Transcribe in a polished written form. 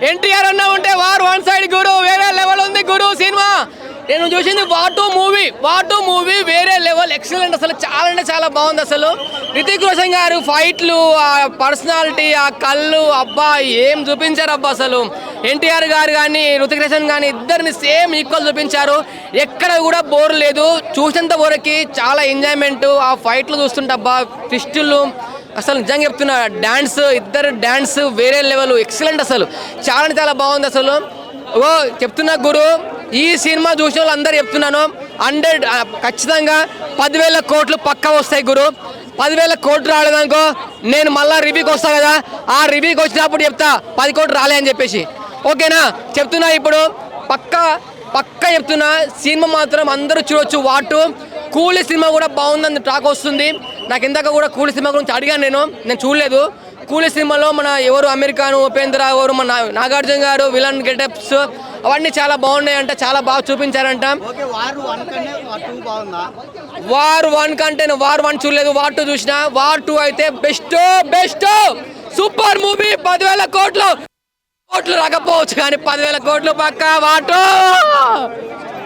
ఎన్టీఆర్ అన్న ఉంటే war one side గురు, వేరే లెవెల్ ఉంది గురు సినిమా. నేను చూసింది వాటు మూవీ వేరే లెవెల్, ఎక్సలెంట్. అసలు చాలా అంటే చాలా బాగుంది. అసలు రితిక్ రోషన్ గారు ఫైట్లు, ఆ పర్సనాలిటీ, ఆ కళ్ళు, అబ్బా ఏం చూపించారు అబ్బా. అసలు ఎన్టీఆర్ గారు కానీ రితిక్ రోషన్ కానీ ఇద్దరిని సేమ్ ఈక్వల్ చూపించారు. ఎక్కడ కూడా బోర్ లేదు, చూసేంత వరకు చాలా ఎంజాయ్మెంట్. ఆ ఫైట్లు చూస్తుంటే అబ్బా, ట్విస్టులు, అసలు నిజంగా చెప్తున్నా ఇద్దరు డ్యాన్స్ వేరే లెవెల్, ఎక్సలెంట్. అసలు చాలా అంటే చాలా బాగుంది. అసలు ఓ చెప్తున్నా గురు, ఈ సినిమా చూసిన వాళ్ళు అందరూ చెప్తున్నాను 100 ఖచ్చితంగా 10,000 కోట్లు పక్కా వస్తాయి గురు. 10,000 కోట్లు రాలేదనుకో నేను మళ్ళీ రివ్యూకి వస్తా కదా, ఆ రివ్యూకి వచ్చినప్పుడు చెప్తా 10 కోట్లు రాలే అని చెప్పేసి. ఓకేనా చెప్తున్నా, ఇప్పుడు పక్కా చెప్తున్నా, సినిమా మాత్రం అందరూ చూడొచ్చు. వాటు కూలీ సినిమా కూడా బాగుందని టాక్ వస్తుంది. నాకు ఇందాక కూడా కూలీ సినిమా గురించి అడిగాను, నేను చూడలేదు. కూలీ సినిమాలో మన ఎవరు అమెరికాను, ఉపేంద్ర, ఎవరు మన నాగార్జున గారు విలన్ గెటప్స్ అవన్నీ చాలా బాగున్నాయంట, చాలా బాగా చూపించారంట. వార్ 1 కంటే వార్ 1 చూడలేదు, వార్ 2 చూసిన. వార్ 2 అయితే బెస్ట్ సూపర్ మూవీ. 10,000 కోట్లు రాకపోవచ్చు కానీ 10,000 కోట్లు పక్కా వార్ 2.